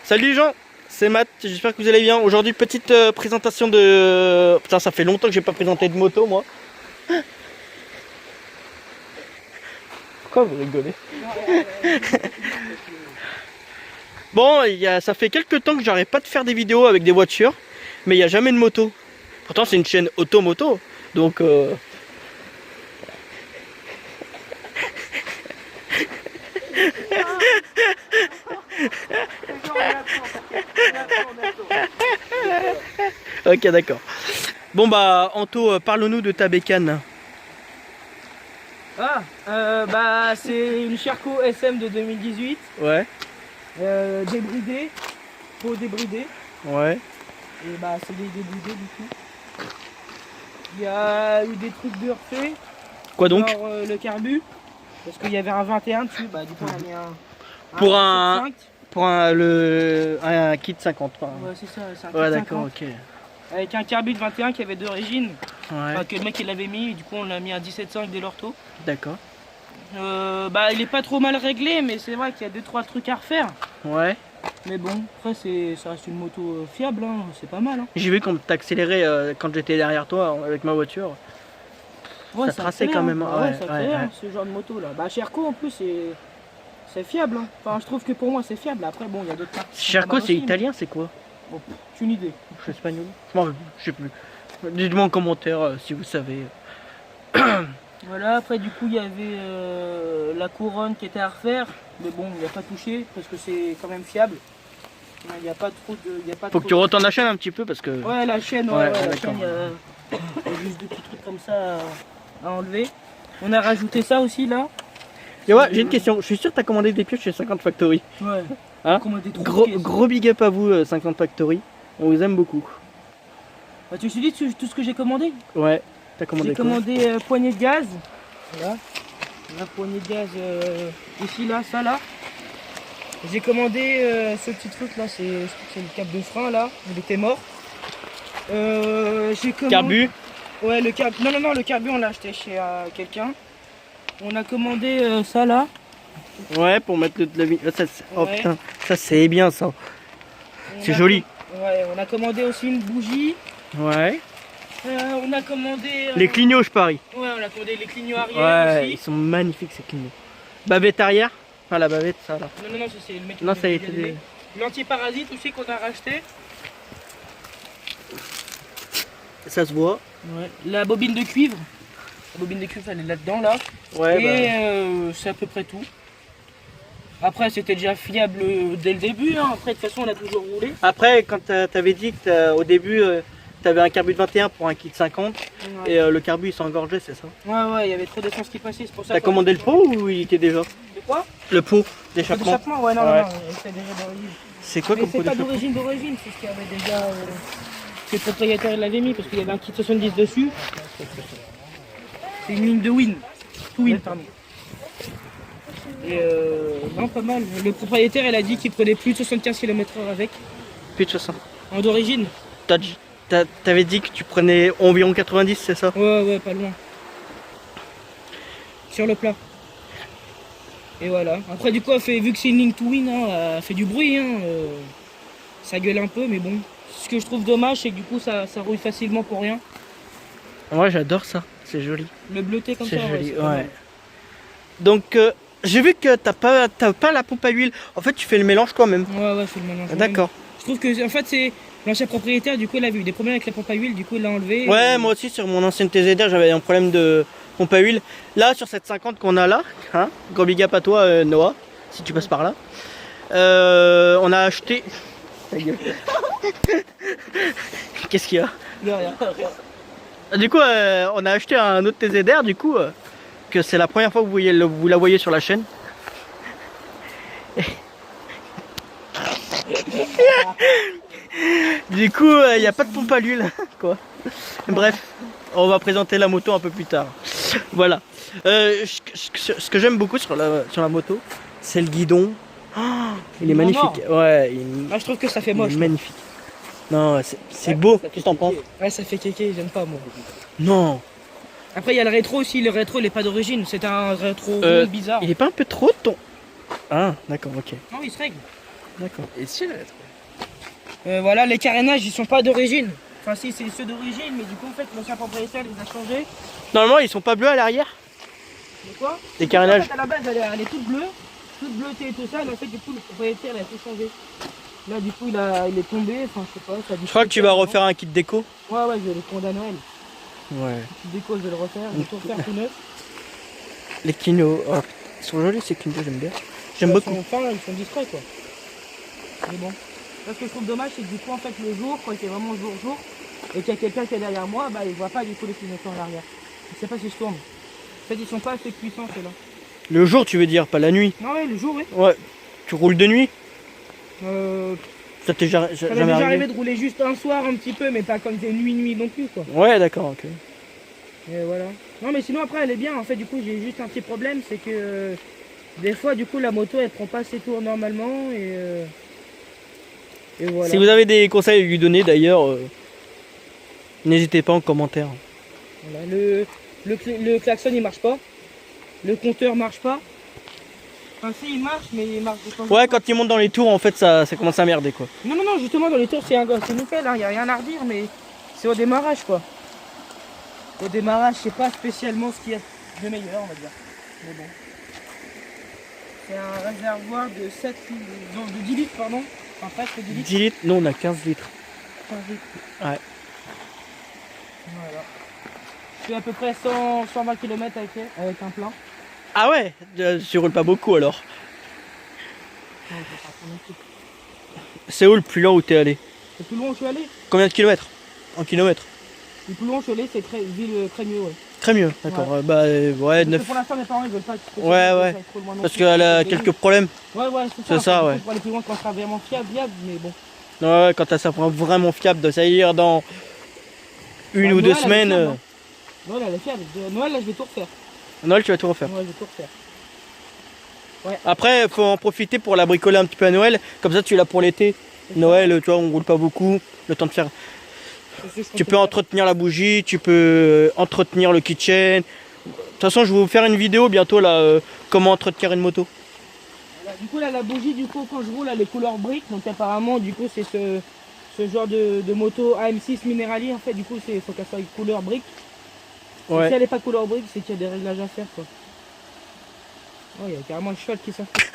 Salut les gens, c'est Matt, j'espère que vous allez bien. Aujourd'hui petite présentation de... Putain, ça fait longtemps que j'ai pas présenté de moto moi. Pourquoi vous rigolez? Bon, ça fait quelques temps que j'arrête pas de faire des vidéos avec des voitures, mais il n'y a jamais de moto. Pourtant c'est une chaîne auto-moto, donc... Ok, d'accord. Bon bah Anto, parle-nous de ta bécane. Bah c'est une Sherco SM de 2018. Ouais. Débridée, peau débridée. Ouais. Et bah c'est des débridés du coup. Il y a eu des trucs de refait. Quoi donc? Genre le carbu. Parce qu'il y avait un 21 dessus, bah du coup on a mis un pour 5. Pour un kit 50 par Ouais c'est ça, c'est un kit ouais d'accord, 50. ok. Avec un carbu de 21 qui avait d'origine. Ouais. Enfin, que le mec il l'avait mis, et du coup on l'a mis à 17,5 dès l'ortho. D'accord. Bah il est pas trop mal réglé, mais c'est vrai qu'il y a 2-3 trucs à refaire. Ouais. Mais bon, après ça reste une moto fiable, hein, c'est pas mal. Hein. J'ai vu qu'on t'accélérait quand j'étais derrière toi avec ma voiture. Ouais, ça traçait quand même. Hein. Ouais, ça fait ce genre de moto là. Bah Sherco en plus c'est fiable. Hein. Enfin je trouve que pour moi c'est fiable. Après bon il y a d'autres parties. Sherco c'est italien, c'est quoi? Bon, aucune idée. C'est espagnol. Je sais plus. Dites-moi en commentaire si vous savez. Voilà, après du coup il y avait la couronne qui était à refaire. Mais bon, il n'y a pas touché parce que c'est quand même fiable. Il n'y a pas trop de... Faut que tu retournes la chaîne un petit peu parce que... Ouais, la chaîne, ouais, la chaîne, il y a juste des petits trucs comme ça à enlever. On a rajouté ça aussi là. Et ouais, j'ai une question. Je suis sûr que tu as commandé des pioches chez 50 Factory. Ouais. Hein, gros big up à vous 50 Factory. On vous aime beaucoup. Bah, tu me suis dit tout ce que j'ai commandé? Ouais, t'as commandé quoi? J'ai commandé poignée de gaz. Voilà. La poignée de gaz ici, là, ça là. J'ai commandé ce petit truc là, c'est le cap de frein là, il était mort. J'ai commandé... Carbu? Ouais, le carbu. Non, le carbu on l'a acheté chez quelqu'un. On a commandé ça là. Ouais, pour mettre oh ouais. Putain, ça c'est bien ça. C'est joli. Ouais, on a commandé aussi une bougie. Ouais. On a commandé... Les clignots, je parie. Ouais, on a commandé les clignots arrière ouais, aussi. Ils sont magnifiques ces clignots. Bavette arrière. Enfin la bavette, ça là. Non, ça c'est le mec qui... Non, ça a été des... L'anti-parasite aussi qu'on a racheté. Ça se voit. Ouais. La bobine de cuivre. La bobine de cuivre elle est là-dedans là. Ouais, et c'est à peu près tout. Après c'était déjà fiable dès le début, hein. Après de toute façon on a toujours roulé. Après quand t'avais dit que au début t'avais un carbu de 21 pour un kit 50 ouais. Et le carbu il s'est engorgé, c'est ça? Ouais, il y avait trop d'essence qui passait, c'est pour ça. T'as commandé le pot ou il était déjà? De quoi? Le pot d'échappement. Ouais, non, il était déjà d'origine. C'est quoi comme pot d'échappement? C'est pas d'origine, c'est ce qu'il y avait déjà... que le propriétaire l'avait mis parce qu'il y avait un kit 70 dessus. C'est une ligne de Twin, pardon. Et non, pas mal. Le propriétaire, il a dit qu'il prenait plus de 75 km/h avec. Plus de 60. En d'origine. T'avais dit que tu prenais environ 90, c'est ça? Ouais, pas loin. Sur le plat. Et voilà. Après, du coup, vu que c'est une ligne Twin, hein, elle fait du bruit. Hein, ça gueule un peu, mais bon. Ce que je trouve dommage, c'est que du coup, ça roule facilement pour rien. Moi, j'adore ça. C'est joli. Le bleuté comme ça, c'est joli, ouais. Donc, j'ai vu que t'as pas la pompe à huile. En fait, tu fais le mélange toi-même. Ouais, je fais le mélange. D'accord. Je trouve que, en fait, c'est l'ancien propriétaire, du coup, il a eu des problèmes avec la pompe à huile, du coup, il l'a enlevé. Ouais, moi aussi, sur mon ancienne TZR, j'avais un problème de pompe à huile. Là, sur cette 50 qu'on a là, hein, gros big up à toi, Noah, si tu passes par là. On a acheté. Qu'est-ce qu'il y a? Rien. Du coup, on a acheté un autre TZR, du coup, que c'est la première fois que vous la voyez sur la chaîne. Du coup, il n'y a pas de pompe à l'huile, quoi. Bref, on va présenter la moto un peu plus tard. Voilà. Ce que j'aime beaucoup sur la moto, c'est le guidon. Oh, il est magnifique. Ouais. Je trouve que ça fait moche. Magnifique. Non, c'est beau. Qu'est-ce que t'en penses? Ouais, ça fait kéké, j'aime pas moi. Non. Après, il y a le rétro aussi. Le rétro, il est pas d'origine. C'est un rétro bizarre. Il est pas un peu trop ton. Ah, d'accord, ok. Non, il se règle. D'accord. Et si elle Voilà, les carénages ils sont pas d'origine. Enfin si, c'est ceux d'origine, mais du coup en fait l'ancien propriétaire les a changés. Normalement, ils sont pas bleus à l'arrière. De quoi? Les carénages. En fait, à la base elle est toute bleutée et tout ça, mais en fait du coup le propriétaire il a tout changé. Là du coup il est tombé, enfin je sais pas, ça a dû Je crois que tu vas refaire un kit déco. Ouais, je vais les prendre à Noël. Ouais. Petit déco, je vais le refaire, je vais tout refaire tout neuf. Les kinos. Oh, ils sont jolis ces kinos, j'aime bien. J'aime beaucoup. Ils sont discrets quoi. Mais bon. Là, ce que je trouve dommage, c'est que du coup, en fait, le jour, quand il est vraiment jour, et qu'il y a quelqu'un qui est derrière moi, bah il voit pas du coup les clignotants à l'arrière. Il sait pas si je tourne. En fait, ils sont pas assez puissants ceux-là. Le jour, tu veux dire, pas la nuit. Non, ouais, le jour, oui. Ouais. Tu roules de nuit? Ça Ça t'est jamais m'est déjà arrivé arrivé? de rouler juste un soir un petit peu, mais pas comme des nuit non plus quoi. Ouais, d'accord, ok. Et voilà. Non, mais sinon après elle est bien. En fait, du coup, j'ai juste un petit problème, c'est que des fois, du coup, la moto elle prend pas ses tours normalement et voilà. Si vous avez des conseils à lui donner d'ailleurs, n'hésitez pas en commentaire. Voilà, le klaxon il marche pas, le compteur marche pas. Enfin si il marche mais il marche de temps en Ouais, temps. quand il monte dans les tours, en fait, ça commence à merder quoi. Non justement dans les tours c'est nickel, hein, y a rien à redire, mais c'est au démarrage quoi. Au démarrage c'est pas spécialement ce qu'il y a de meilleur on va dire. Mais bon. C'est un réservoir de 10 litres pardon. Enfin presque 10 litres. 10 litres? Non, on a 15 litres. 15 litres. Ouais. Voilà. Je fais à peu près 120 km avec un plein. Ah ouais, tu roules pas beaucoup alors. Non, je vais pas prendre un truc. C'est où le plus lent où t'es allé? Le plus loin où je suis allé, Combien de kilomètres? En kilomètres? le plus loin où je suis allé c'est ville Crémieux, ouais. Très mieux, d'accord. Ouais. Ouais, Parce que 9. pour l'instant mes parents ils veulent pas que je Ouais, fasse ouais. trop loin non Parce plus. qu'elle a quelques problèmes. Ouais, c'est ça, Du coup, ouais. pour aller plus loin quand ça sera vraiment viable, mais bon. Ouais, quand ça sera vraiment fiable, ça y est dans une Bah, ou deux Noël, elle est semaines. fiable, hein. Noël elle est fiable. Noël là je vais tout refaire. Noël, tu vas tout refaire. Ouais, je vais tout refaire. Après, faut en profiter pour la bricoler un petit peu à Noël. Comme ça, tu l'as pour l'été. Noël, tu vois, on roule pas beaucoup. Le temps de faire. Tu peux entretenir la bougie, tu peux entretenir le kitchen. De toute façon, je vais vous faire une vidéo bientôt là, comment entretenir une moto. Du coup là la bougie du coup quand je roule elle est couleur brique, donc apparemment du coup c'est ce genre de moto AM6 Minerali en fait, du coup il faut qu'elle soit couleur brique. Ouais. Si elle n'est pas couleur brique, c'est qu'il y a des réglages à faire quoi. Oh, il y a carrément le cheval qui s'affiche.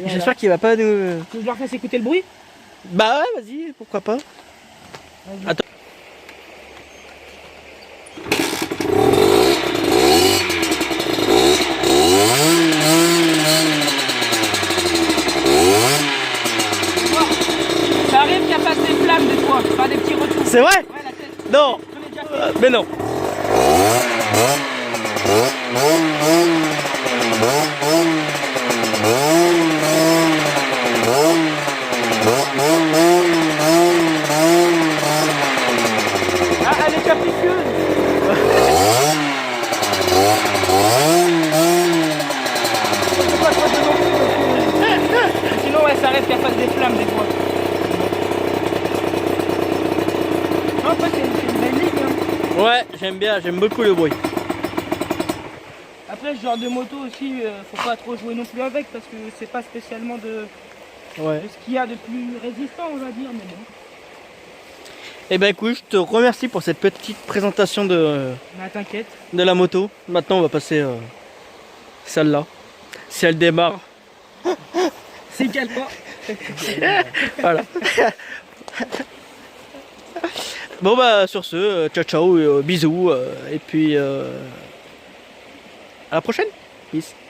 J'espère qu'il va pas nous. Tu veux que je leur fasse écouter le bruit? Bah ouais, vas-y, pourquoi pas. Vas-y. Attends. Ça arrive qu'il fasse des flammes des fois, pas des petits retours. C'est vrai? Ouais, la tête. Non. J'en ai déjà fait. Mais non. Ah, elle est capricieuse. Faut pas trop de non plus, parce que sinon ouais, ça arrive qu'elle fasse des flammes des fois. Non, en fait c'est une belle ligne. Hein. Ouais, j'aime beaucoup le bruit. Après ce genre de moto aussi, faut pas trop jouer non plus avec parce que c'est pas spécialement de ce qu'il y a de plus résistant on va dire, mais bon. Et ben écoute, je te remercie pour cette petite présentation de Bah t'inquiète. la moto. Maintenant, on va passer celle-là. Si elle démarre. C'est quel pas. Voilà. Bon bah sur ce, ciao ciao, bisous, et puis à la prochaine. Peace.